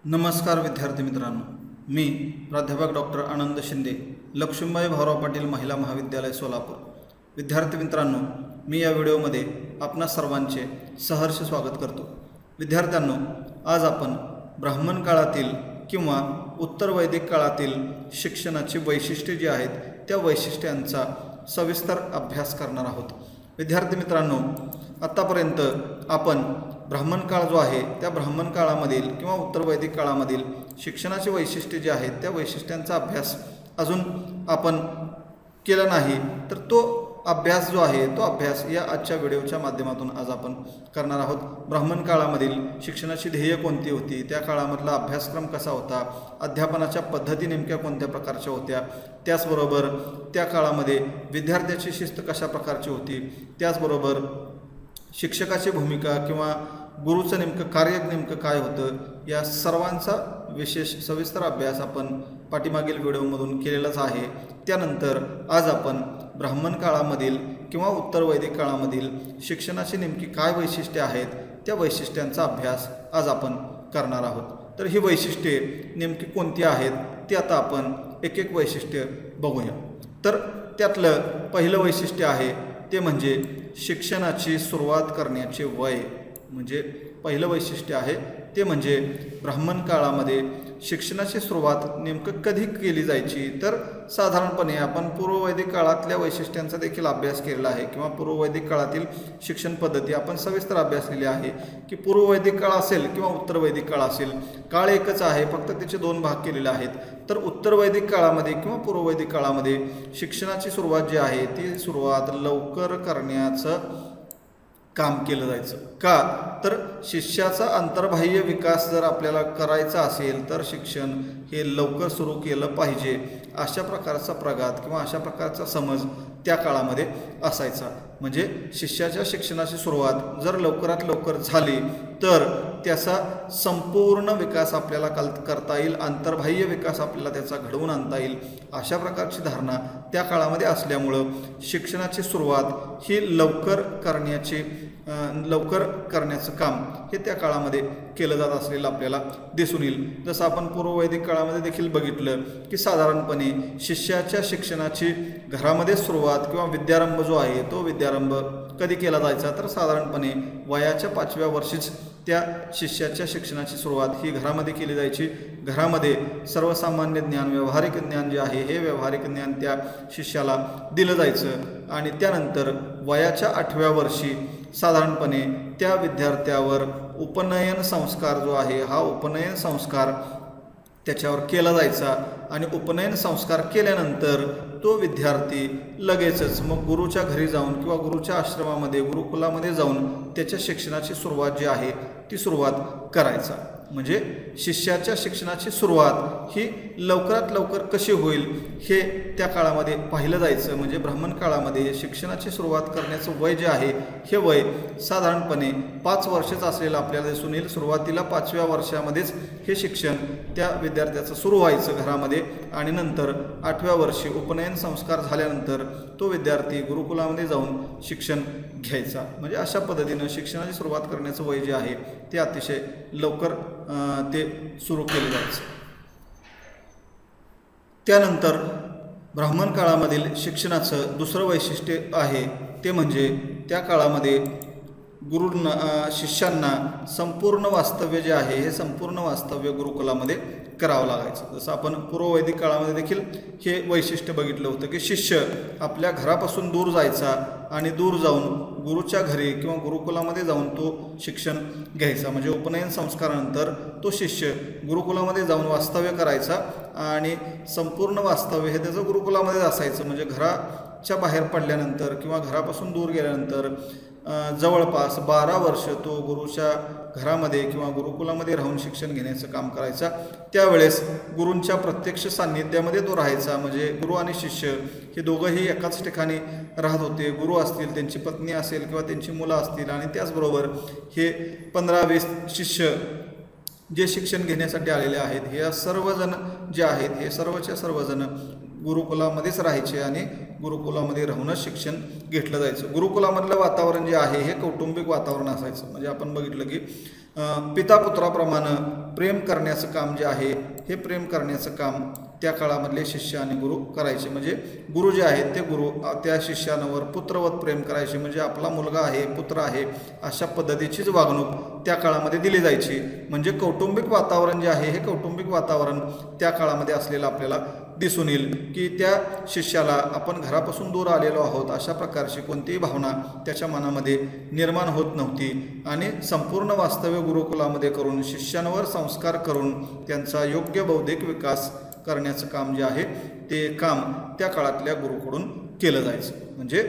नमस्कार विद्यार्थी मित्रांनो, मी प्राध्यापक डॉक्टर आनंद शिंदे, लक्ष्मीबाई भाऊराव पाटील महिला महाविद्यालय सोलापूर। विद्यार्थी मित्रांनो, मी या व्हिडिओमध्ये आपणा सर्वांचे सहर्ष स्वागत करतो। विद्यार्थ्यांनो, आज आपण ब्राह्मण काळातील किंवा उत्तर वैदिक काळातील शिक्षणाची वैशिष्ट्ये जी आहेत त्या वैशिष्ट्यांचा सविस्तर अभ्यास करणार आहोत। विद्यार्थी मित्रांनो, आतापर्यंत आपण ब्राह्मण काळ जो आहे त्या ब्राह्मण काळामधील किंवा उत्तर वैदिक काळामधील शिक्षणाची वैशिष्ट्ये जी आहेत त्या वैशिष्ट्यांचा अभ्यास अजून आपण केला नाही, तर तो अभ्यास जो आहे तो अभ्यास या आजच्या व्हिडिओच्या माध्यमातून आज आपण करणार आहोत। ब्राह्मण काळामधील शिक्षणाची ध्येय कोणती होती, त्या काळामधला अभ्यासक्रम कसा होता, अध्यापनाच्या पद्धती नेमक्या कोणत्या प्रकारच्या होत्या, त्याचबरोबर त्या काळामध्ये विद्यार्थ्याची शिस्त कशा प्रकारची होती, त्याचबरोबर शिक्षकाची भूमिका किंवा गुरुचं नेमकं कार्य नेमकं काय होतं, या सर्वांचा विशेष सविस्तर अभ्यास आपण पाठीमागील व्हिडिओमधून केलेलाच आहे। त्यानंतर आज आपण ब्राह्मण काळामधील किंवा उत्तर वैदिक काळामधील शिक्षणाची नेमकी काय वैशिष्ट्ये आहेत त्या वैशिष्ट्यांचा अभ्यास आज आपण करणार आहोत। तर ही वैशिष्ट्ये नेमकी कोणती आहेत ती आता आपण एक एक वैशिष्ट्य बघूया। तर त्यातलं पहिलं वैशिष्ट्य आहे ते म्हणजे शिक्षणाची सुरुवात करण्याचे वय। म्हणजे पहिलं वैशिष्ट्य आहे ते म्हणजे ब्राह्मण काळामध्ये शिक्षणाची सुरुवात नेमकं कधी केली जायची, तर साधारणपणे आपण पूर्ववैदिक काळातल्या वैशिष्ट्यांचा देखील अभ्यास केलेला आहे किंवा पूर्ववैदिक काळातील शिक्षण पद्धती आपण सविस्तर अभ्यासलेली आहे की पूर्ववैदिक काळ असेल किंवा उत्तर वैदिक काळ असेल, काळ एकच आहे, फक्त त्याचे दोन भाग केलेले आहेत। तर उत्तर वैदिक काळामध्ये किंवा पूर्ववैदिक काळामध्ये शिक्षणाची सुरुवात जी आहे ती सुरुवात लवकर करण्याचं काम केलं जायचं। का तर शिष्याचा अंतर्बाह्य विकास जर आपल्याला करायचा असेल तर शिक्षण हे लवकर सुरू केलं पाहिजे, अशा प्रकारचा प्रघात किंवा अशा प्रकारचा समज त्या काळामध्ये असायचा। म्हणजे शिष्याच्या शिक्षणाची सुरुवात जर लवकरात लवकर झाली तर त्याचा संपूर्ण विकास आपल्याला करता येईल, अंतर्बाह्य विकास आपल्याला त्याचा घडवून आणता येईल, अशा प्रकारची धारणा त्या काळामध्ये असल्यामुळं शिक्षणाची सुरुवात ही लवकर करण्याचं काम हे त्या काळामध्ये केलं जात असलेलं आपल्याला दिसून येईल। जसं आपण पूर्ववैदिक काळामध्ये देखील बघितलं की साधारणपणे शिष्याच्या शिक्षणाची घरामध्ये सुरुवात किंवा विद्यारंभ जो आहे तो विद्यारंभ कधी केला जायचा, तर साधारणपणे वयाच्या 5व्या वर्षीच त्या शिष्याच्या शिक्षणाची सुरुवात ही घरामध्ये केली जायची। घरामध्ये सर्वसामान्य ज्ञान, व्यावहारिक ज्ञान जे आहे हे व्यावहारिक ज्ञान त्या शिष्याला दिलं जायचं आणि त्यानंतर वयाच्या 8व्या वर्षी साधारणपणे त्या विद्यार्थ्यावर उपनयन संस्कार जो आहे हा उपनयन संस्कार त्याच्यावर केला जायचा आणि उपनयन संस्कार केल्यानंतर तो विद्यार्थी लगेचच मग गुरुच्या घरी जाऊन किंवा गुरुच्या आश्रमामध्ये गुरुकुलामध्ये जाऊन त्याच्या शिक्षणाची सुरुवात जी आहे ती सुरुवात करायचा। म्हणजे शिष्याच्या शिक्षणाची सुरुवात ही लवकरात लवकर कशी होईल हे त्या काळामध्ये पाहिलं जायचं। म्हणजे ब्राह्मण काळामध्ये शिक्षणाची सुरुवात करण्याचं वय जे आहे हे वय साधारणपणे 5 वर्षाचं असलेलं आपल्याला दिसून येईल। सुरुवातीला 5व्या वर्षामध्येच हे शिक्षण त्या विद्यार्थ्याचं सुरू व्हायचं घरामध्ये आणि नंतर 8व्या वर्षी उपनयन संस्कार झाल्यानंतर तो विद्यार्थी गुरुकुलामध्ये जाऊन शिक्षण घ्यायचा। म्हणजे अशा पद्धतीनं शिक्षणाची सुरुवात करण्याचं वय जे आहे ते अतिशय लवकर ते सुरू केले जायचं। त्यानंतर ब्राह्मण काळामधील शिक्षणाचं दुसरं वैशिष्ट्य आहे ते म्हणजे त्या काळामध्ये शिष्यांना संपूर्ण वास्तव्य जे आहे हे संपूर्ण वास्तव्य गुरुकुलामध्ये करावं लागायचं। जसं आपण पूर्ववैदिक काळामध्ये देखील हे वैशिष्ट्य बघितलं होतं की शिष्य आपल्या घरापासून दूर जायचा आणि दूर जाऊन गुरुच्या घरी किंवा गुरुकुलामध्ये जाऊन तो शिक्षण घ्यायचा। म्हणजे उपनयन संस्कारानंतर तो शिष्य गुरुकुलामध्ये जाऊन वास्तव्य करायचा आणि संपूर्ण वास्तव्य हे त्याचं गुरुकुलामध्येच असायचं। म्हणजे घराच्या बाहेर पडल्यानंतर किंवा घरापासून दूर गेल्यानंतर जवळपास 12 वर्ष तो गुरुच्या घरामध्ये किंवा गुरुकुलामध्ये राहून शिक्षण घेण्याचं काम करायचा। त्यावेळेस गुरूंच्या प्रत्यक्ष सान्निध्यामध्ये तो राहायचा। म्हणजे गुरु आणि शिष्य हे दोघंही एकाच ठिकाणी राहत होते। गुरु असतील, त्यांची पत्नी असेल किंवा त्यांची मुलं असतील आणि त्याचबरोबर हे 15-20 शिष्य जे शिक्षण घेण्यासाठी आलेले आहेत हे सर्वजण जे आहेत हे सर्वच्या सर्वजण गुरुकुलामध्येच राहायचे आणि गुरुकुलामध्ये राहूनच शिक्षण घेतलं जायचं। गुरुकुलामधलं वातावरण जे आहे हे कौटुंबिक वातावरण असायचं। म्हणजे आपण बघितलं की पिता पुत्राप्रमाणे प्रेम करण्याचं काम जे आहे हे प्रेम करण्याचं काम त्या काळामधले शिष्य आणि गुरु करायचे। म्हणजे गुरु जे आहेत ते गुरु त्या शिष्यावर पुत्रवत प्रेम करायचे। म्हणजे आपला मुलगा आहे, पुत्र आहे, अशा पद्धतीचीच वागणूक त्या काळामध्ये दिली जायची। म्हणजे कौटुंबिक वातावरण जे आहे हे कौटुंबिक वातावरण त्या काळामध्ये असलेलं आपल्याला दिसून येईल की त्या शिष्याला आपण घरापासून दूर आलेलो आहोत अशा प्रकारची कोणतीही भावना त्याच्या मनामध्ये निर्माण होत नव्हती। आणि संपूर्ण वास्तव्य गुरुकुलामध्ये करून शिष्यांवर संस्कार करून त्यांचा योग्य बौद्धिक विकास करण्याचं काम जे आहे ते काम त्या काळातल्या गुरुकडून केलं जायचं। म्हणजे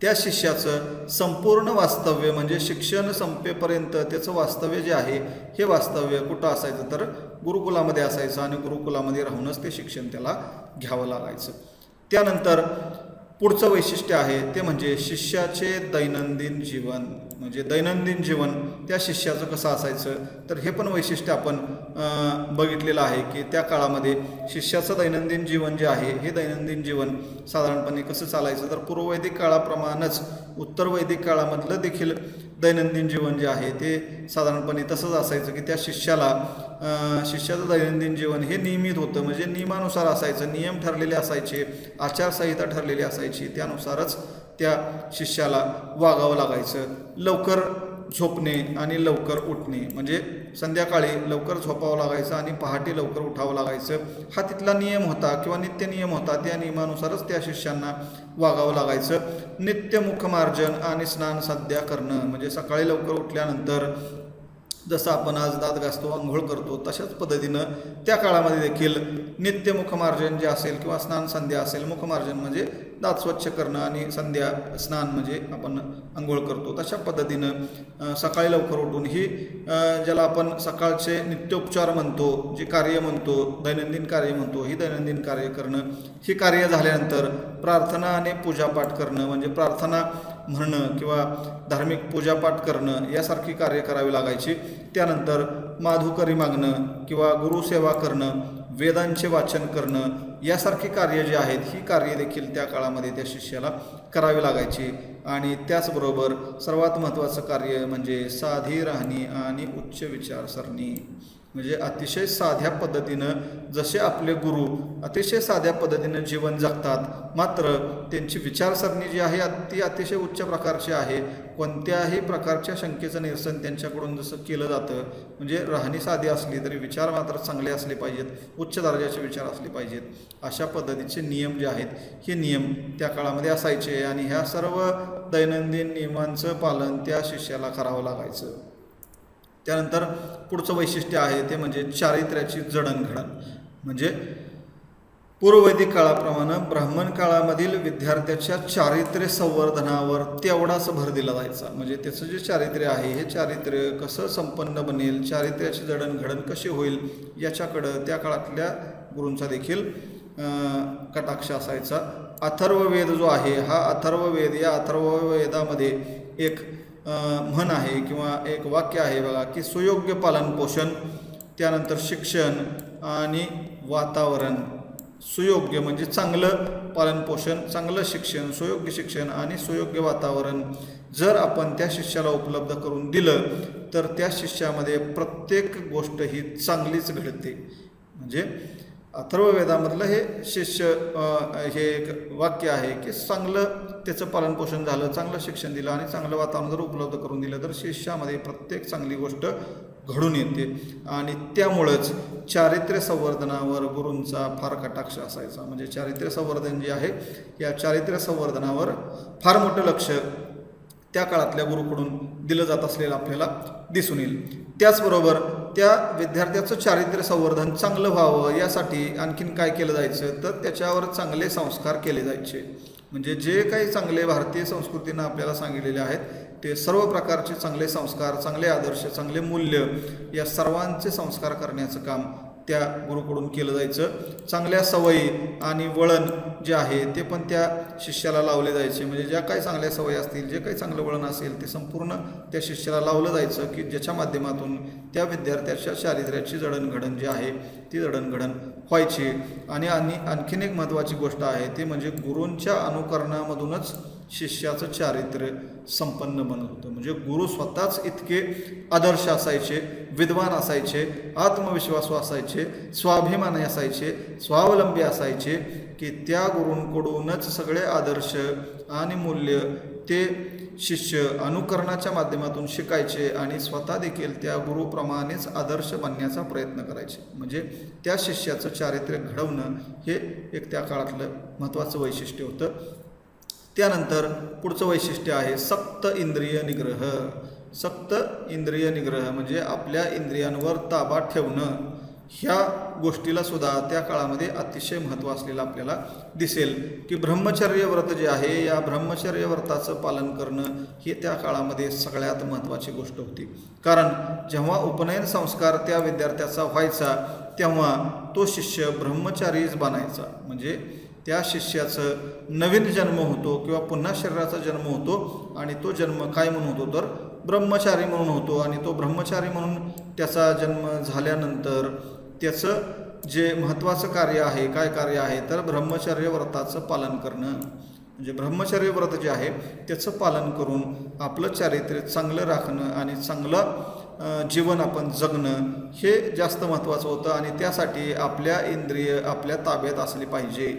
त्या शिष्याचं संपूर्ण वास्तव्य म्हणजे शिक्षण संपेपर्यंत त्याचं वास्तव्य जे आहे हे वास्तव्य कुठं असायचं तर गुरुकुलामध्ये असायचं आणि गुरुकुलामध्ये राहूनच ते शिक्षण त्याला घ्यावं लागायचं। त्यानंतर पुढचं वैशिष्ट्य आहे ते म्हणजे शिष्याचे दैनंदिन जीवन। म्हणजे दैनंदिन जीवन त्या शिष्याचं कसं असायचं तर हे पण वैशिष्ट्य आपण बघितलेलं आहे की त्या काळामध्ये शिष्याचं दैनंदिन जीवन जे आहे हे दैनंदिन जीवन साधारणपणे कसं चालायचं तर पूर्ववैदिक काळाप्रमाणेच उत्तर वैदिक काळामधलं देखील दैनंदिन जीवन जे आहे ते साधारणपणे तसंच असायचं की त्या शिष्याचं दैनंदिन जीवन हे नियमित होतं। म्हणजे नियमानुसार असायचं, नियम ठरलेले असायचे, आचारसंहिता ठरलेली असायची, त्यानुसारच त्या शिष्याला वागावं लागायचं। लवकर झोपणे आणि लवकर उठणे म्हणजे संध्याकाळी लवकर झोपावं लागायचं आणि पहाटे लवकर उठावं लागायचं हा तिथला नियम होता किंवा नित्य नियम होता। त्या नियमानुसारच त्या शिष्यांना वागावं लागायचं। नित्य मुखमार्जन आणि स्नान संध्या करणं म्हणजे सकाळी लवकर उठल्यानंतर जसं आपण आज दात घासतो, आंघोळ करतो तशाच पद्धतीनं त्या काळामध्ये देखील नित्य मुखमार्जन जे असेल किंवा स्नान संध्या असेल, मुखमार्जन म्हणजे दात स्वच्छ करणं आणि संध्या स्नान म्हणजे आपण आंघोळ करतो तशा पद्धतीनं सकाळी लवकर उठून ही ज्याला आपण सकाळचे नित्योपचार म्हणतो, जे कार्य म्हणतो, दैनंदिन कार्य म्हणतो, ही दैनंदिन कार्य करणं। ही कार्य झाल्यानंतर प्रार्थना आणि पूजापाठ करणं म्हणजे प्रार्थना म्हणणं किंवा धार्मिक पूजापाठ करणं यासारखी कार्य करावी लागायची। त्यानंतर माधुकरी मागणं किंवा गुरुसेवा करणं, वेदांचे वाचन करणं यासारखी कार्य जी आहेत ही कार्य देखील त्या काळामध्ये त्या शिष्याला करावी लागायची। आणि त्याचबरोबर सर्वात महत्त्वाचं कार्य म्हणजे साधी राहणी आणि उच्च विचारसरणी। म्हणजे अतिशय साध्या पद्धतीनं जसे आपले गुरु अतिशय साध्या पद्धतीनं जीवन जगतात मात्र त्यांची विचारसरणी जी आहे ती अतिशय उच्च प्रकारची आहे। कोणत्याही प्रकारच्या शंकेचं निरसन त्यांच्याकडून जसं केलं जातं म्हणजे राहणी साधी असली तरी विचार मात्र चांगले असले पाहिजेत, उच्च दर्जाचे विचार असले पाहिजेत, अशा पद्धतीचे नियम जे आहेत हे नियम त्या काळामध्ये असायचे। आणि ह्या सर्व दैनंदिन नियमांचं पालन त्या शिष्याला करावं लागायचं। त्यानंतर पुढचं वैशिष्ट्य आहे ते म्हणजे चारित्र्याची जडणघडण। म्हणजे पूर्ववैदिक काळाप्रमाणे ब्राह्मण काळामधील विद्यार्थ्याच्या चारित्र्य संवर्धनावर तेवढाच भर दिला जायचा। म्हणजे त्याचं जे चारित्र्य आहे हे चारित्र्य कसं संपन्न बनेल, चारित्र्याची जडणघडण कशी होईल याच्याकडं त्या काळातल्या गुरूंचा देखील कटाक्ष असायचा। अथर्ववेद जो आहे हा अथर्ववेद, या अथर्ववेदामध्ये एक म्हण आहे किंवा एक वाक्य आहे बघा की सुयोग्य पालन पोषण, त्यानंतर शिक्षण आणि वातावरण। सुयोग्य म्हणजे चांगलं पालन पोषण, चांगलं शिक्षण, सुयोग्य शिक्षण आणि सुयोग्य वातावरण जर आपण त्या शिष्याला उपलब्ध करून दिलं तर त्या शिष्यामध्ये प्रत्येक गोष्ट ही चांगलीच घडते। म्हणजे अथर्ववेदामधलं हे शिष्य हे एक वाक्य आहे की चांगलं त्याचं पालनपोषण झालं, चांगलं शिक्षण दिलं आणि चांगलं वातावरण जर उपलब्ध करून दिलं तर शिष्यामध्ये प्रत्येक चांगली गोष्ट घडून येते। आणि त्यामुळंच चारित्र्य संवर्धनावर गुरूंचा फार कटाक्ष असायचा। म्हणजे चारित्र्य संवर्धन जे आहे या चारित्र्य संवर्धनावर फार मोठं लक्ष त्या काळातल्या गुरुकडून दिलं जात असलेलं आपल्याला दिसून येईल। त्याचबरोबर त्या विद्यार्थ्याचं चारित्र्य संवर्धन चांगलं व्हावं यासाठी आणखीन काय केलं जायचं तर त्याच्यावर चांगले संस्कार केले जायचे। म्हणजे जे काही चांगले भारतीय संस्कृतीनं आपल्याला सांगितलेले आहेत ते सर्व प्रकारचे चांगले संस्कार, चांगले आदर्श, चांगले मूल्य या सर्वांचे संस्कार करण्याचं काम त्या गुरुकडून केलं जायचं. चांगल्या सवयी आणि वळण जे आहे ते पण त्या शिष्याला लावले जायचे. म्हणजे ज्या काही चांगल्या सवयी असतील, जे काही चांगलं वळण असेल ते संपूर्ण त्या शिष्याला लावलं जायचं, की ज्याच्या माध्यमातून त्या विद्यार्थ्याच्या चारित्र्याची जडणघडण जी आहे ती जडणघडण व्हायची. आणि आणखीन एक महत्त्वाची गोष्ट आहे ते म्हणजे गुरूंच्या अनुकरणामधूनच शिष्याचं चारित्र्य संपन्न बनत होतं. म्हणजे गुरु स्वतःच इतके आदर्श असायचे, विद्वान असायचे, आत्मविश्वासू असायचे, स्वाभिमानी असायचे, स्वावलंबी असायचे, की त्या गुरूंकडूनच सगळे आदर्श आणि मूल्य ते शिष्य अनुकरणाच्या माध्यमातून शिकायचे आणि स्वतः देखील त्या गुरुप्रमाणेच आदर्श बनण्याचा प्रयत्न करायचे. म्हणजे त्या शिष्याचं चारित्र्य घडवणं हे एक त्या काळातलं महत्त्वाचं वैशिष्ट्य होतं. त्यानंतर पुढचं वैशिष्ट्य आहे सक्त इंद्रिय निग्रह. सक्त इंद्रिय निग्रह म्हणजे आपल्या इंद्रियांवर ताबा ठेवणं. ह्या गोष्टीला सुद्धा त्या काळामध्ये अतिशय महत्त्व असलेलं आपल्याला दिसेल, की ब्रह्मचर्य व्रत जे आहे या ब्रह्मचर्य व्रताचं पालन करणं ही त्या काळामध्ये सगळ्यात महत्त्वाची गोष्ट होती. कारण जेव्हा उपनयन संस्कार त्या विद्यार्थ्याचा व्हायचा तेव्हा तो शिष्य ब्रह्मचारीच बनायचा. म्हणजे त्या शिष्याचं नवीन जन्म होतो किंवा पुन्हा शरीराचा जन्म होतो आणि तो जन्म काय म्हणून होतो तर ब्रह्मचारी म्हणून होतो. आणि तो ब्रह्मचारी म्हणून त्याचा जन्म झाल्यानंतर त्याचं जे महत्त्वाचं कार्य आहे, काय कार्य आहे तर ब्रह्मचर्य व्रताचं पालन करणं. म्हणजे ब्रह्मचर्य व्रत जे आहे त्याचं पालन करून आपलं चारित्र्य चांगलं राखणं आणि चांगलं जीवन आपण जगणं हे जास्त महत्त्वाचं होतं. आणि त्यासाठी आपल्या इंद्रिय आपल्या ताब्यात असली पाहिजे.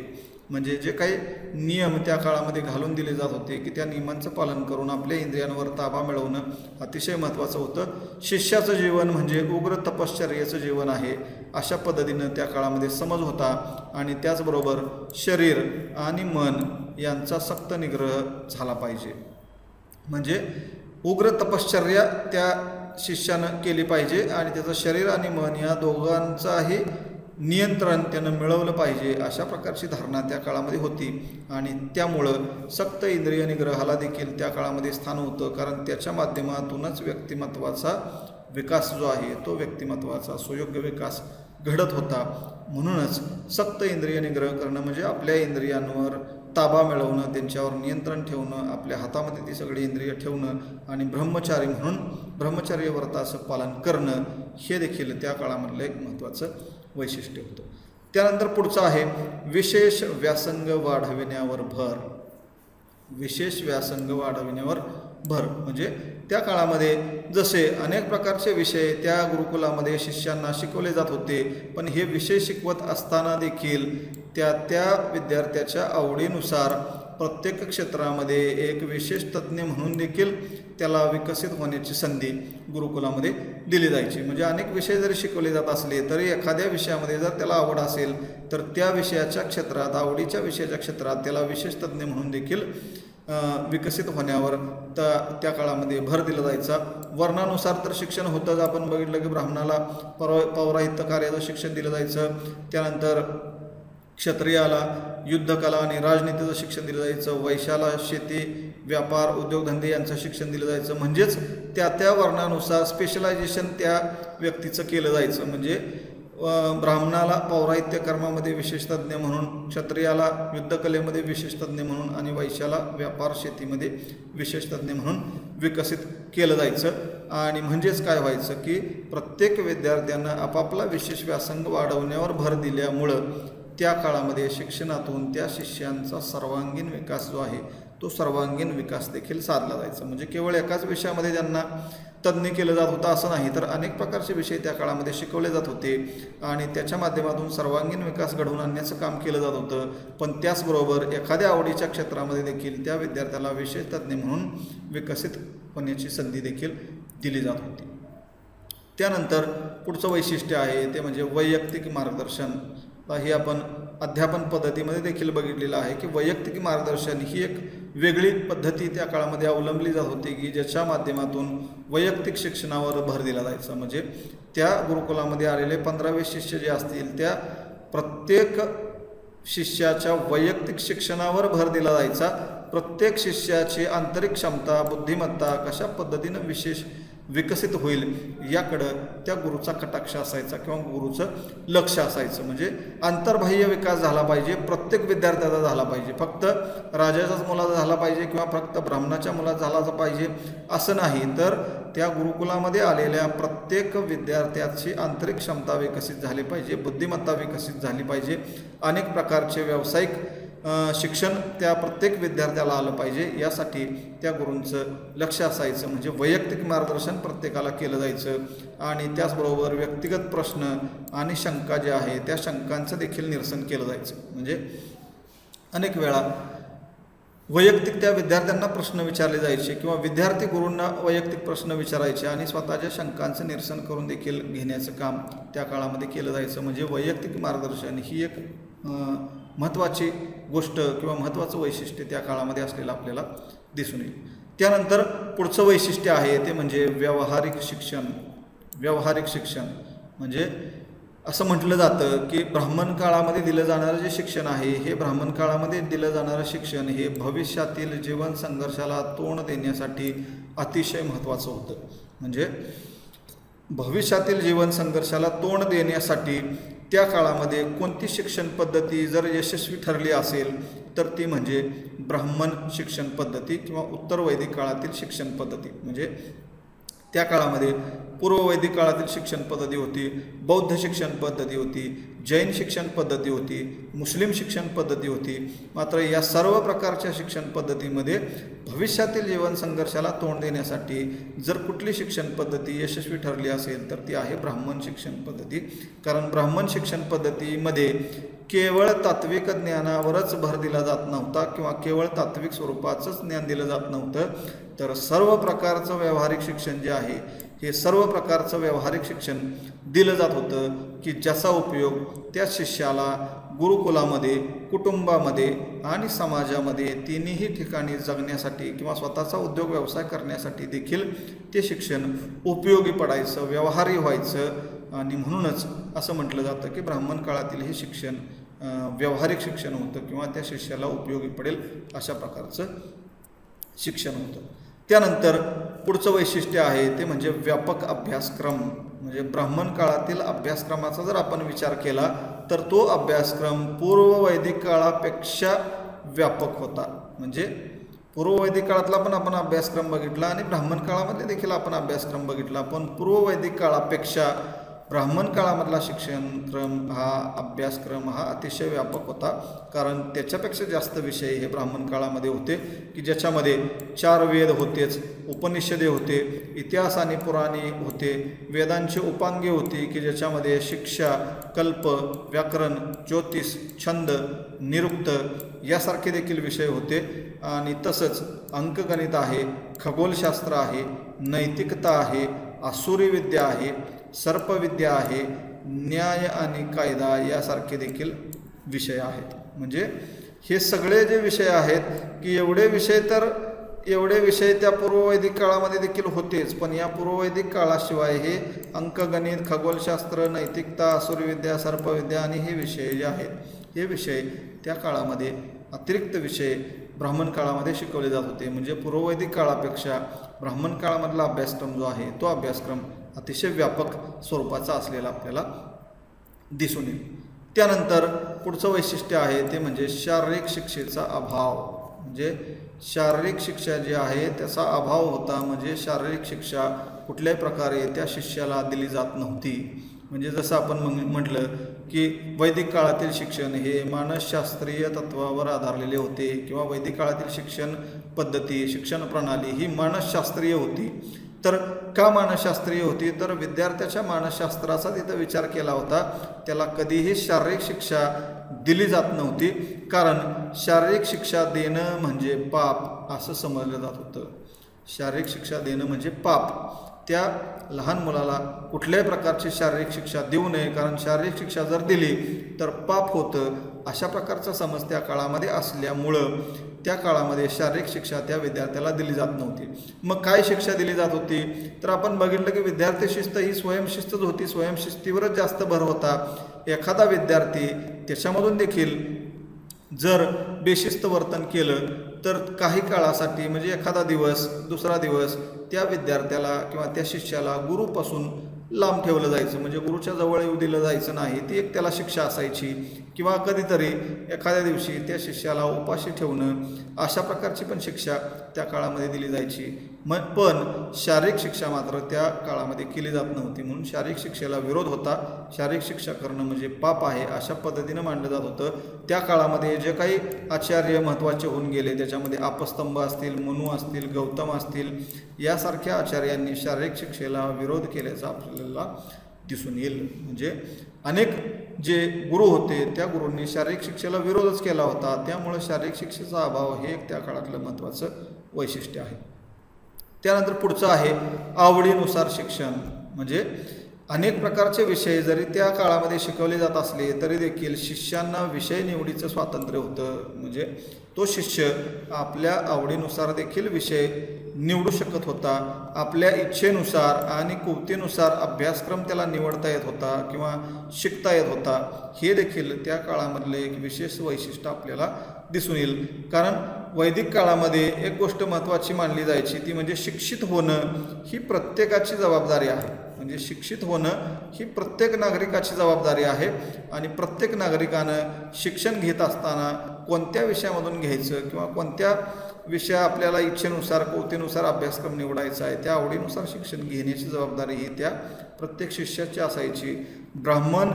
म्हणजे जे काही नियम त्या काळामध्ये घालून दिले जात होते की त्या नियमांचं पालन करून आपल्या इंद्रियांवर ताबा मिळवणं अतिशय महत्त्वाचं होतं. शिष्याचं जीवन म्हणजे उग्र तपश्चर्याचं जीवन आहे अशा पद्धतीनं त्या काळामध्ये समज होता. आणि त्याचबरोबर शरीर आणि मन यांचा सक्त निग्रह झाला पाहिजे. म्हणजे उग्र तपश्चर्या त्या शिष्यानं केली पाहिजे आणि त्याचं शरीर आणि मन या दोघांचाही नियंत्रण त्यानं मिळवलं पाहिजे अशा प्रकारची धारणा त्या काळामध्ये होती. आणि त्यामुळं सक्त इंद्रिय निग्रहाला देखील त्या काळामध्ये स्थान होतं. कारण त्याच्या माध्यमातूनच व्यक्तिमत्वाचा विकास जो आहे तो व्यक्तिमत्वाचा सुयोग्य विकास घडत होता. म्हणूनच सक्त इंद्रिय निग्रह करणं म्हणजे आपल्या इंद्रियांवर ताबा मिळवणं, त्यांच्यावर नियंत्रण ठेवणं, आपल्या हातामध्ये ती सगळी इंद्रिय ठेवणं आणि ब्रह्मचारी म्हणून ब्रह्मचर्य व्रताचं पालन करणं हे देखील त्या काळामधलं एक महत्त्वाचं वैशिष्ट्य होतं. त्यानंतर पुढचं आहे विशेष व्यासंग वाढविण्यावर भर. विशेष व्यासंग वाढविण्यावर भर म्हणजे त्या काळामध्ये जसे अनेक प्रकारचे विषय त्या गुरुकुलामध्ये शिष्यांना शिकवले जात होते, पण हे विषय शिकवत असताना देखील त्या विद्यार्थ्याच्या आवडीनुसार प्रत्येक क्षेत्रामध्ये एक विशेष तज्ज्ञ म्हणून देखील त्याला विकसित होण्याची संधी गुरुकुलामध्ये दिली जायची. म्हणजे अनेक विषय जरी शिकवले जात असले तरी एखाद्या विषयामध्ये जर त्याला आवड असेल तर त्या विषयाच्या क्षेत्रात, आवडीच्या विषयाच्या क्षेत्रात त्याला विशेष तज्ज्ञ म्हणून देखील विकसित होण्यावर त्या काळामध्ये भर दिला जायचा. वर्णानुसार तर शिक्षण होतंच. आपण बघितलं की ब्राह्मणाला पौराहित्य कार्याचं शिक्षण दिलं जायचं. त्यानंतर क्षत्रियाला युद्धकला आणि राजनीतीचं शिक्षण दिलं जायचं. वैश्याला शेती, व्यापार, उद्योगधंदे यांचं शिक्षण दिलं जायचं. म्हणजेच त्या वर्णानुसार स्पेशलायझेशन त्या व्यक्तीचं केलं जायचं. म्हणजे ब्राह्मणाला पौराहित्य कर्मामध्ये विशेष तज्ज्ञ म्हणून, क्षत्रियाला युद्धकलेमध्ये विशेष तज्ज्ञ म्हणून आणि वैश्याला व्यापार शेतीमध्ये विशेष तज्ज्ञ म्हणून विकसित केलं जायचं. आणि म्हणजेच काय व्हायचं की प्रत्येक विद्यार्थ्यांना आपापला विशेष व्यासंग वाढवण्यावर भर दिल्यामुळं त्या काळामध्ये शिक्षणातून त्या शिष्यांचा सर्वांगीण विकास जो आहे तो सर्वांगीण विकास देखील साधला जायचा. म्हणजे केवळ एकाच विषयामध्ये त्यांना तज्ज्ञ केलं जात होतं असं नाही, तर अनेक प्रकारचे विषय त्या काळामध्ये शिकवले जात होते आणि त्याच्या माध्यमातून सर्वांगीण विकास घडवून आणण्याचं काम केलं जात होतं. पण त्याचबरोबर एखाद्या आवडीच्या क्षेत्रामध्ये देखील त्या विद्यार्थ्याला विशेष तज्ज्ञ म्हणून विकसित होण्याची संधी देखील दिली जात होती. त्यानंतर पुढचं वैशिष्ट्य आहे ते म्हणजे वैयक्तिक मार्गदर्शन. हे आपण अध्यापन पद्धतीमध्ये देखील बघितलेलं आहे की वैयक्तिक मार्गदर्शन ही एक वेगळी पद्धती त्या काळामध्ये अवलंबली जात होती की ज्याच्या माध्यमातून वैयक्तिक शिक्षणावर भर दिला जायचा. म्हणजे त्या गुरुकुलामध्ये आलेले 15-20 शिष्य जे असतील त्या प्रत्येक शिष्याच्या वैयक्तिक शिक्षणावर भर दिला जायचा. प्रत्येक शिष्याची आंतरिक क्षमता, बुद्धिमत्ता कशा पद्धतीनं विशेष विकसित होईल याकडं त्या गुरुचा कटाक्ष असायचा किंवा गुरुचं लक्ष असायचं. म्हणजे आंतरबाह्य विकास झाला पाहिजे, प्रत्येक विद्यार्थ्याचा झाला पाहिजे. फक्त राजाच्याच मुलाचा झाला पाहिजे किंवा फक्त ब्राह्मणाच्या मुलाचा झाला पाहिजे असं नाही, तर त्या गुरुकुलामध्ये आलेल्या प्रत्येक विद्यार्थ्याची आंतरिक क्षमता विकसित झाली पाहिजे, बुद्धिमत्ता विकसित झाली पाहिजे. अनेक प्रकारचे व्यावसायिक शिक्षण त्या प्रत्येक विद्यार्थ्याला आलं पाहिजे यासाठी त्या गुरूंचं लक्ष असायचं. म्हणजे वैयक्तिक मार्गदर्शन प्रत्येकाला केलं जायचं आणि त्याचबरोबर व्यक्तिगत प्रश्न आणि शंका ज्या आहे त्या शंकांचं देखील निरसन केलं जायचं. म्हणजे अनेक वेळा वैयक्तिक त्या विद्यार्थ्यांना प्रश्न विचारले जायचे किंवा विद्यार्थी गुरूंना वैयक्तिक प्रश्न विचारायचे आणि स्वतःच्या शंकांचं निरसन करून देखील घेण्याचं काम त्या काळामध्ये केलं जायचं. म्हणजे वैयक्तिक मार्गदर्शन ही एक महत्त्वाची गोष्ट किंवा महत्त्वाचं वैशिष्ट्य त्या काळामध्ये असलेलं आपल्याला दिसून येईल. त्यानंतर पुढचं वैशिष्ट्य आहे ते म्हणजे व्यावहारिक शिक्षण. व्यावहारिक शिक्षण म्हणजे असं म्हटलं जातं की ब्राह्मण काळामध्ये दिलं जाणारं जे शिक्षण आहे हे ब्राह्मण काळामध्ये दिलं जाणारं शिक्षण हे भविष्यातील जीवन संघर्षाला तोंड देण्यासाठी अतिशय महत्त्वाचं होतं. म्हणजे भविष्यातील जीवन संघर्षाला तोंड देण्यासाठी त्या काळामध्ये कोणती शिक्षण पद्धती जर यशस्वी ठरली असेल तर ती म्हणजे ब्राह्मण शिक्षण पद्धती किंवा उत्तर वैदिक काळातील शिक्षण पद्धती. म्हणजे त्या काळामध्ये पूर्व वैदिक काळातील शिक्षण पद्धती होती, बौद्ध शिक्षण पद्धती होती, जैन शिक्षण पद्धती होती, मुस्लिम शिक्षण पद्धती होती. मात्र या सर्व प्रकारच्या शिक्षण पद्धतीमध्ये भविष्यातील जीवन संघर्षाला तोंड देण्यासाठी जर कुठली शिक्षण पद्धती यशस्वी ठरली असेल तर ती आहे ब्राह्मण शिक्षण पद्धती. कारण ब्राह्मण शिक्षण पद्धतीमध्ये केवळ तात्विक ज्ञानावरच भर दिला जात नव्हता किंवा केवळ तात्विक स्वरूपाचंच ज्ञान दिलं जात नव्हतं, तर सर्व प्रकारचं व्यावहारिक शिक्षण जे आहे हे सर्व प्रकारचं व्यावहारिक शिक्षण दिलं जात होतं की ज्याचा उपयोग त्या शिष्याला गुरुकुलामध्ये, कुटुंबामध्ये आणि समाजामध्ये तिन्ही ठिकाणी जगण्यासाठी किंवा स्वतःचा उद्योग व्यवसाय करण्यासाठी देखील ते शिक्षण उपयोगी पडायचं, व्यवहारी व्हायचं. आणि म्हणूनच असं म्हटलं जातं की ब्राह्मण काळातील हे शिक्षण व्यावहारिक शिक्षण होतं किंवा त्या शिष्याला उपयोगी पडेल अशा प्रकारचं शिक्षण होतं. त्यानंतर पुढचं वैशिष्ट्य आहे ते म्हणजे व्यापक अभ्यासक्रम. म्हणजे ब्राह्मण काळातील अभ्यासक्रमाचा जर आपण विचार केला तर तो अभ्यासक्रम पूर्व वैदिक काळापेक्षा व्यापक होता. म्हणजे पूर्व वैदिक काळातला पण आपण अभ्यासक्रम बघितला आणि ब्राह्मण काळामध्ये देखील आपण अभ्यासक्रम बघितला, पण पूर्व वैदिक काळापेक्षा ब्राह्मण काळामधला शिक्षणक्रम हा अभ्यासक्रम हा अतिशय व्यापक होता. कारण त्याच्यापेक्षा जास्त विषय हे ब्राह्मण काळामध्ये होते की ज्याच्यामध्ये 4 वेद होतेच, उपनिषदे होते, इतिहास आणि पुराणे होते, वेदांची उपांगे होती की ज्याच्यामध्ये शिक्षा, कल्प, व्याकरण, ज्योतिष, छंद, निरुक्त यासारखे देखील विषय होते. आणि तसंच अंकगणित आहे, खगोलशास्त्र आहे, नैतिकता आहे, आसुरी विद्या आहे, सर्पविद्या आहे, न्याय आणि कायदा यासारखे देखील विषय आहेत. म्हणजे हे सगळे जे विषय आहेत की एवढे विषय त्या पूर्ववैदिक काळामध्ये देखील होतेच, पण या पूर्ववैदिक काळाशिवाय हे अंकगणित, खगोलशास्त्र, नैतिकता, आसुरविद्या, सर्पविद्या आणि हे विषय जे आहेत हे विषय त्या काळामध्ये अतिरिक्त विषय ब्राह्मण काळामध्ये शिकवले जात होते. म्हणजे पूर्ववैदिक काळापेक्षा ब्राह्मण काळामधला अभ्यासक्रम जो आहे तो अभ्यासक्रम अतिशय व्यापक स्वरूपाचा असलेला आपल्याला दिसून येईल. त्यानंतर पुढचं वैशिष्ट्य आहे ते म्हणजे शारीरिक शिक्षेचा अभाव. म्हणजे शारीरिक शिक्षा जी आहे त्याचा अभाव होता. म्हणजे शारीरिक शिक्षा कुठल्याही प्रकारे त्या शिष्याला दिली जात नव्हती. म्हणजे जसं आपण म्हटलं की वैदिक काळातील शिक्षण हे मानसशास्त्रीय तत्वावर आधारलेले होते किंवा वैदिक काळातील शिक्षण पद्धती, शिक्षण प्रणाली ही मानसशास्त्रीय होती. तर का मानसशास्त्रीय होती? तर विद्यार्थ्याच्या मानसशास्त्राचा तिथं विचार केला होता. त्याला कधीही शारीरिक शिक्षा दिली जात नव्हती, कारण शारीरिक शिक्षा देणं म्हणजे पाप असं समजलं जात होतं. शारीरिक शिक्षा देणं म्हणजे पाप. त्या लहान मुलाला कुठल्याही प्रकारची शारीरिक शिक्षा देऊ नये, कारण शारीरिक शिक्षा जर दिली तर पाप होतं. अशा प्रकारचा समज त्या काळामध्ये असल्यामुळं त्या काळामध्ये शारीरिक शिक्षा त्या विद्यार्थ्याला दिली जात नव्हती. मग काय शिक्षा दिली जात होती? तर आपण बघितलं की विद्यार्थी शिस्त ही स्वयंशिस्तच होती. स्वयंशिस्तीवरच जास्त भर होता. एखादा विद्यार्थी त्याच्यामधून देखील जर बेशिस्त वर्तन केलं तर काही काळासाठी म्हणजे एखादा दिवस दुसरा दिवस त्या विद्यार्थ्याला किंवा त्या शिष्याला गुरुपासून लांब ठेवलं जायचं, म्हणजे गुरुच्या जवळ येऊ दिलं जायचं नाही, ती एक त्याला शिक्षा असायची. किंवा कधीतरी एखाद्या दिवशी त्या शिष्याला उपाशी ठेवणं, अशा प्रकारची पण शिक्षा त्या काळामध्ये दिली जायची. पण शारीरिक शिक्षा मात्र त्या काळामध्ये केली जात नव्हती, म्हणून शारीरिक शिक्षेला विरोध होता. शारीरिक शिक्षा करणं म्हणजे पाप आहे अशा पद्धतीनं मांडलं जात होतं. त्या काळामध्ये जे काही आचार्य महत्त्वाचे होऊन गेले, त्याच्यामध्ये आपस्तंभ असतील, मनु असतील, गौतम असतील, यासारख्या आचार्यांनी शारीरिक शिक्षेला विरोध केल्याचा आपल्याला दिसून येईल. म्हणजे अनेक जे गुरु होते त्या गुरूंनी शारीरिक शिक्षेला विरोधच केला होता. त्यामुळे शारीरिक शिक्षेचा अभाव हे एक त्या काळातलं महत्त्वाचं वैशिष्ट्य आहे. त्यानंतर पुढचं आहे आवडीनुसार शिक्षण. म्हणजे अनेक प्रकारचे विषय जरी त्या काळामध्ये शिकवले जात असले तरी देखील शिष्यांना विषय निवडीचं स्वातंत्र्य होतं. म्हणजे तो शिष्य आपल्या आवडीनुसार देखील विषय निवडू शकत होता. आपल्या इच्छेनुसार आणि कुवतीनुसार अभ्यासक्रम त्याला निवडता येत होता किंवा शिकता येत होता. हे देखील त्या काळामधले एक विशेष वैशिष्ट्य आपल्याला दिसून येईल. कारण वैदिक काळामध्ये एक गोष्ट महत्त्वाची मानली जायची, ती म्हणजे शिक्षित होणं ही प्रत्येकाची जबाबदारी आहे. म्हणजे शिक्षित होणं ही प्रत्येक नागरिकाची जबाबदारी आहे आणि प्रत्येक नागरिकानं शिक्षण घेत असताना कोणत्या विषयामधून घ्यायचं किंवा कोणत्या विषय आपल्याला इच्छेनुसार कौतीनुसार अभ्यासक्रम निवडायचा आहे, त्या आवडीनुसार शिक्षण घेण्याची जबाबदारी ही त्या प्रत्येक शिष्याची असायची. ब्राह्मण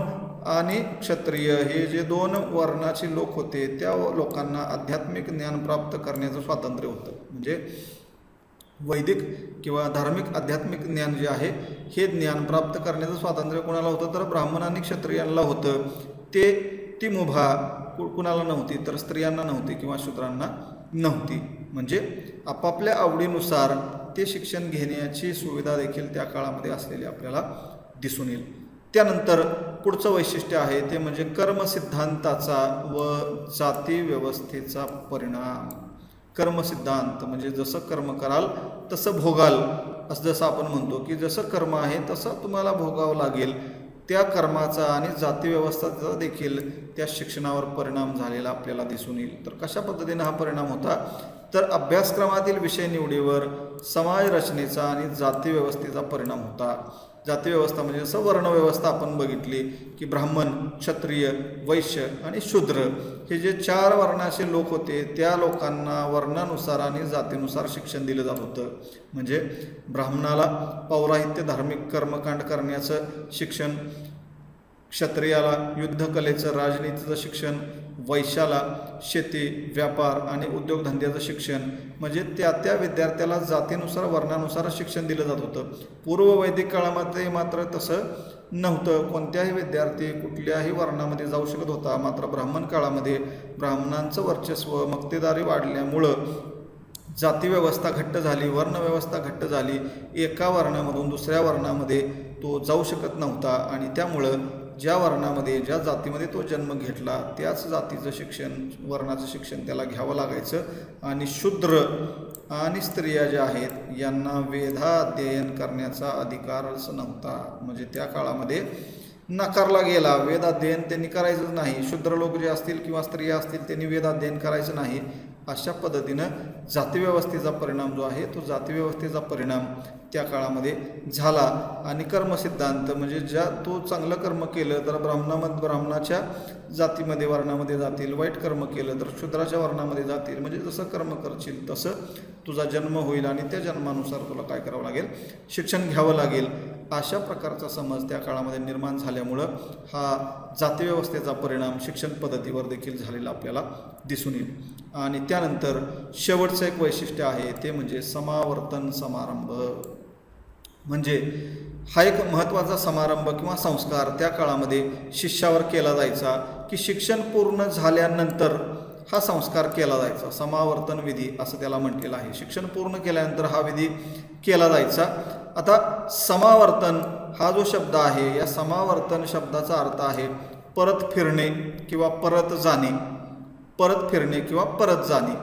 आणि क्षत्रिय हे जे दोन वर्णाचे लोक होते त्या लोकांना आध्यात्मिक ज्ञान प्राप्त करण्याचं स्वातंत्र्य होतं. म्हणजे वैदिक किंवा धार्मिक आध्यात्मिक ज्ञान जे आहे हे ज्ञान प्राप्त करण्याचं स्वातंत्र्य कोणाला होतं तर ब्राह्मण आणि क्षत्रियांना होतं. ती मुभा कुणाला नव्हती तर स्त्रियांना नव्हती किंवा शूद्रांना नव्हती. म्हणजे आपापल्या आवडीनुसार ते शिक्षण घेण्याची सुविधा देखील त्या काळामध्ये असलेली आपल्याला दिसून येईल. त्यानंतर पुढचं वैशिष्ट्य आहे ते म्हणजे कर्मसिद्धांताचा व जाती व्यवस्थेचा परिणाम. कर्मसिद्धांत म्हणजे जसं कर्म कराल तसं भोगाल, असं जसं आपण म्हणतो की जसं कर्म आहे तसं तुम्हाला भोगावं लागेल. त्या कर्माचा आणि जाती व्यवस्थेचा देखील त्या शिक्षणावर परिणाम झालेला आपल्याला दिसून येईल. तर कशा पद्धतीने हा परिणाम होता तर अभ्यासक्रमातील विषय निवडीवर समाज रचनेचा आणि जाती व्यवस्थेचा परिणाम होता. जाती व्यवस्था म्हणजे जसं वर्णव्यवस्था आपण बघितली की ब्राह्मण, क्षत्रिय, वैश्य आणि शूद्र हे जे 4 वर्णाचे लोक होते त्या लोकांना वर्णानुसार आणि जातीनुसार शिक्षण दिलं जात होतं. म्हणजे ब्राह्मणाला पौराहित्य धार्मिक कर्मकांड करण्याचं शिक्षण, क्षत्रियाला युद्धकलेचं राजनीतीचं शिक्षण, वैश्याला शेती, व्यापार आणि उद्योगधंद्याचं शिक्षण. म्हणजे त्या विद्यार्थ्याला जातीनुसार वर्णानुसार शिक्षण दिलं जात होतं. पूर्व वैदिक काळामध्ये मात्र तसं नव्हतं. कोणत्याही विद्यार्थी कुठल्याही वर्णामध्ये जाऊ शकत होता. मात्र ब्राह्मण काळामध्ये ब्राह्मणांचं वर्चस्व मक्तेदारी वाढल्यामुळं जातीव्यवस्था घट्ट झाली, वर्णव्यवस्था घट्ट झाली. एका वर्णामधून दुसऱ्या वर्णामध्ये तो जाऊ शकत नव्हता आणि त्यामुळं ज्या वर्णामध्ये ज्या जातीमध्ये तो जन्म घेतला त्याच जातीचं शिक्षण, वर्णाचं शिक्षण त्याला घ्यावं लागायचं. आणि शूद्र आणि स्त्रिया ज्या आहेत यांना वेदाध्ययन करण्याचा अधिकारच नव्हता. म्हणजे त्या काळामध्ये नाकारला गेला. वेदाध्ययन त्यांनी करायचंच नाही. शूद्र लोक जे असतील किंवा स्त्रिया असतील त्यांनी वेदाध्ययन करायचं नाही. अशा पद्धतीनं जातीव्यवस्थेचा परिणाम जो आहे तो जातीव्यवस्थेचा परिणाम त्या काळामध्ये झाला. आणि कर्मसिद्धांत म्हणजे तो चांगलं कर्म केलं तर ब्राह्मणाच्या जातीमध्ये वर्णामध्ये जातील, वाईट कर्म केलं तर शूद्राच्या वर्णामध्ये जातील. म्हणजे जसं कर्म करशील तसं तुझा जन्म होईल आणि त्या जन्मानुसार तुला काय करावं लागेल, शिक्षण घ्यावं लागेल. अशा प्रकारचा समज त्या काळामध्ये निर्माण झाल्यामुळं हा जातीव्यवस्थेचा परिणाम शिक्षण पद्धतीवर देखील झालेला आपल्याला दिसून येईल. आणि त्यानंतर शेवटचं एक वैशिष्ट्य आहे ते म्हणजे समावर्तन समारंभ. म्हणजे हा एक महत्त्वाचा समारंभ किंवा संस्कार त्या काळामध्ये शिष्यावर केला जायचा की शिक्षण पूर्ण झाल्यानंतर हा संस्कार केला जायचा. समावर्तन विधी असं त्याला म्हटलेलं आहे. शिक्षण पूर्ण केल्यानंतर हा विधी केला जायचा. आता समावर्तन हा जो शब्द आहे या समावर्तन शब्दाचा अर्थ आहे परत फिरणे किंवा परत जाणे. परत फिरणे किंवा परत जाणे.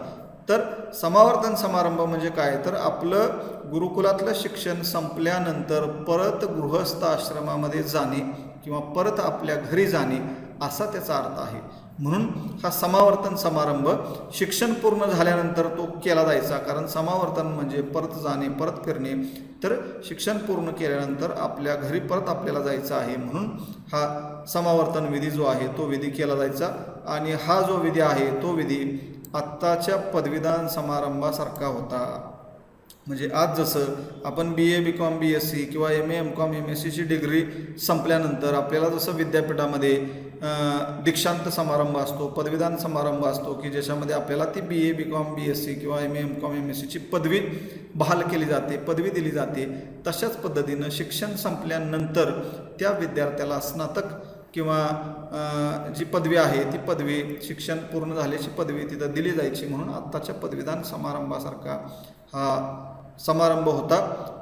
तर समावर्तन समारंभ म्हणजे काय तर आपलं गुरुकुलातलं शिक्षण संपल्यानंतर परत गृहस्थ आश्रमामध्ये जाणे किंवा परत आपल्या घरी जाणे असा त्याचा अर्थ आहे. म्हणून हा समावर्तन समारंभ शिक्षण पूर्ण झाल्यानंतर तो केला जायचा, कारण समावर्तन म्हणजे परत जाणे, परत फिरणे. तर शिक्षण पूर्ण केल्यानंतर आपल्या घरी परत आपल्याला जायचं आहे, म्हणून हा समावर्तन विधी जो आहे तो विधी केला जायचा. आणि हा जो विधी आहे तो विधी आत्ताच्या पदवीदान समारंभासारखा होता. म्हणजे आज जसं आपण BA BCom BSc किंवा MA MCom MScची डिग्री संपल्यानंतर आपल्याला जसं विद्यापीठामध्ये दीक्षांत समारंभ असतो, पदवीदान समारंभ असतो, की ज्याच्यामध्ये आपल्याला ती BA BCom BSc किंवा MA MCom MScची पदवी बहाल केली जाते, पदवी दिली जाते. तशाच पद्धतीनं शिक्षण संपल्यानंतर त्या विद्यार्थ्याला स्नातक किंवा जी पदवी आहे ती पदवी, शिक्षण पूर्ण झाल्याची पदवी तिथं दिली जायची. म्हणून आत्ताच्या पदवीदान समारंभासारखा हा समारंभ होता.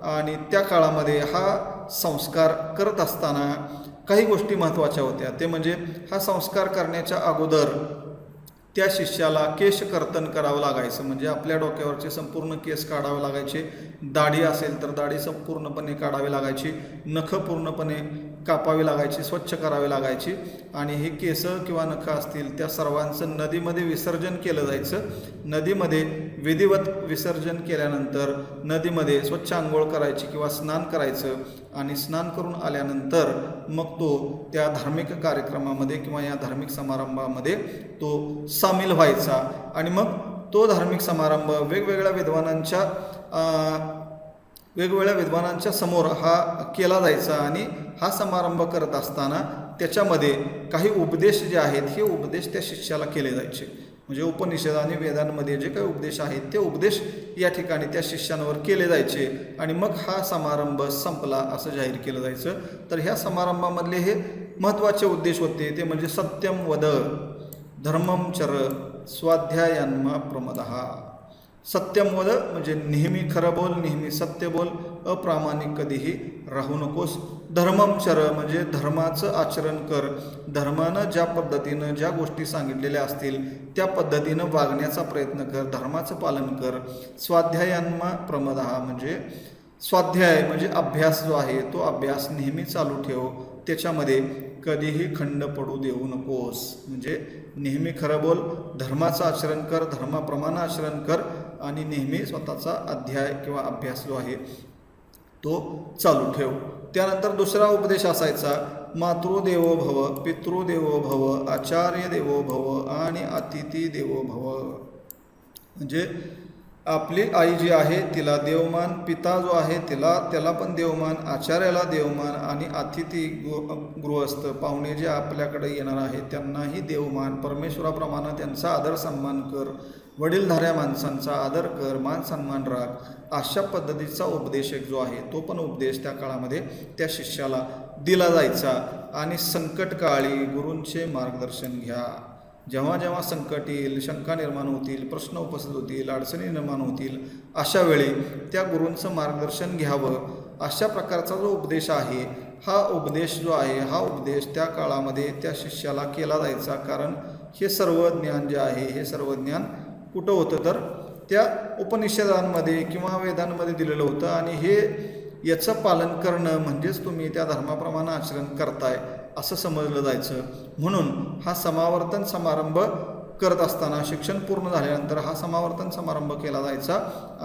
आणि त्या काळामध्ये हा संस्कार करत असताना काही गोष्टी महत्त्वाच्या होत्या. ते म्हणजे हा संस्कार करण्याच्या अगोदर त्या शिष्याला केशकर्तन करावं लागायचं, म्हणजे आपल्या डोक्यावरचे संपूर्ण केस काढावे लागायचे. दाढी असेल तर दाढी संपूर्णपणे काढावी लागायची, नखं पूर्णपणे कापावी लागायची, स्वच्छ करावी लागायची. आणि हे केस किंवा नखं असतील त्या सर्वांचं नदीमध्ये विसर्जन केलं जायचं. नदीमध्ये विधिवत विसर्जन केल्यानंतर नदीमध्ये स्वच्छ आंघोळ करायची किंवा स्नान करायचं. आणि स्नान करून आल्यानंतर मग तो त्या धार्मिक कार्यक्रमामध्ये किंवा या धार्मिक समारंभामध्ये तो सामील व्हायचा. आणि मग तो धार्मिक समारंभ वेगवेगळ्या विद्वानांच्या समोर हा केला जायचा. आणि हा समारंभ करत असताना त्याच्यामध्ये काही उपदेश जे आहेत हे उपदेश त्या शिष्याला केले जायचे. म्हणजे उपनिषद आणि वेदांमध्ये जे काही उपदेश आहेत ते उपदेश या ठिकाणी त्या शिष्यांवर केले जायचे. आणि मग हा समारंभ संपला असं जाहीर केलं जायचं. तर ह्या समारंभामधले हे महत्त्वाचे उद्देश होते, ते म्हणजे सत्यम वद, धर्मम चर, स्वाध्यायान्मा प्रमदः. सत्यम वद म्हणजे नेहमी खरं बोल, नेहमी सत्य बोल, अप्रामाणिक कधीही राहू नकोस. धर्मम चर म्हणजे धर्माचं आचरण कर, धर्मानं ज्या पद्धतीनं ज्या गोष्टी सांगितलेल्या असतील त्या पद्धतीनं वागण्याचा प्रयत्न कर, धर्माचं पालन कर. स्वाध्यायान्मा प्रमदः म्हणजे स्वाध्याय म्हणजे अभ्यास जो आहे तो अभ्यास नेहमी चालू ठेव, त्याच्यामध्ये कधीही खंड पडू देऊ नकोस. म्हणजे नेहमी खरं बोल, धर्माचं आचरण कर, धर्माप्रमाणे आचरण कर आणि नेहमी स्वतःचा अध्याय किंवा अभ्यास जो आहे तो चालू ठेव. त्यानंतर दुसरा उपदेश असायचा मातृदेवो भव, पितृदेवो भव, आचार्य देवो भव आणि अतिथी देवो भव. म्हणजे आपली आई जी आहे तिला देवमान, पिता जो आहे त्याला पण देवमान, आचार्याला देवमान आणि अतिथी गृहस्थ पाहुणे जे आपल्याकडे येणार आहेत त्यांनाही देवमान. परमेश्वराप्रमाणे त्यांचा आदर सन्मान कर, वडीलधाऱ्या माणसांचा आदर कर, मान सन्मान राख. अशा पद्धतीचा उपदेश एक जो आहे तो पण उपदेश त्या काळामध्ये त्या शिष्याला दिला जायचा. आणि संकटकाळी गुरूंचे मार्गदर्शन घ्या. जेव्हा जेव्हा संकट येईल, शंका निर्माण होतील, प्रश्न उपस्थित होतील, अडचणी निर्माण होतील, अशा वेळी त्या गुरूंचं मार्गदर्शन घ्यावं. अशा प्रकारचा जो उपदेश आहे हा उपदेश जो आहे हा उपदेश त्या काळामध्ये त्या शिष्याला केला जायचा. कारण हे सर्व ज्ञान जे आहे हे सर्व ज्ञान कुठं होतं तर त्या उपनिषदांमध्ये किंवा वेदांमध्ये दिलेलं होतं. आणि हे याचं पालन करणं म्हणजेच तुम्ही त्या धर्माप्रमाणे आचरण करताय असं समजलं जायचं. म्हणून हा समावर्तन समारंभ करत असताना शिक्षण पूर्ण झाल्यानंतर हा समावर्तन समारंभ केला जायचा.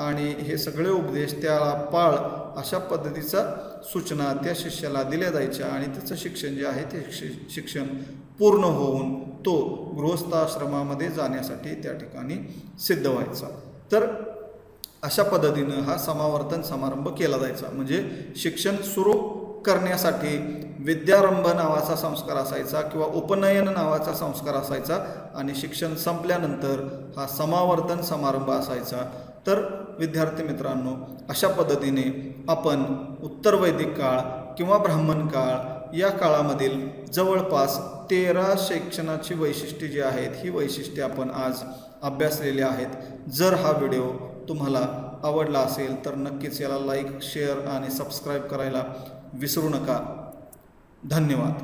आणि हे सगळे उपदेश त्याला पाळ अशा पद्धतीचा सूचना त्या शिष्याला दिल्या जायच्या. आणि त्याचं शिक्षण जे आहे ते शिक्षण पूर्ण होऊन तो गृहस्थाश्रमामध्ये जाण्यासाठी त्या ठिकाणी सिद्ध व्हायचा. तर अशा पद्धतीनं हा समावर्तन समारंभ केला जायचा. म्हणजे शिक्षण सुरू करण्यासाठी विद्यारंभ नावाचा संस्कार असायचा किंवा उपनयन नावाचा संस्कार असायचा. आणि शिक्षण संपल्यानंतर हा समावर्तन समारंभ असायचा. तर विद्यार्थी मित्रांनो, अशा पद्धतीने आपण उत्तर वैदिक काळ किंवा ब्राह्मण काळ या काळामधील जवळपास 13 शिक्षणाची वैशिष्ट्ये जी आहेत ही वैशिष्ट्ये आपण आज अभ्यासलेली आहेत. जर हा व्हिडिओ तुम्हाला आवडला असेल तर नक्कीच याला लाईक, शेअर आणि सबस्क्राईब करायला विसरू नका. धन्यवाद.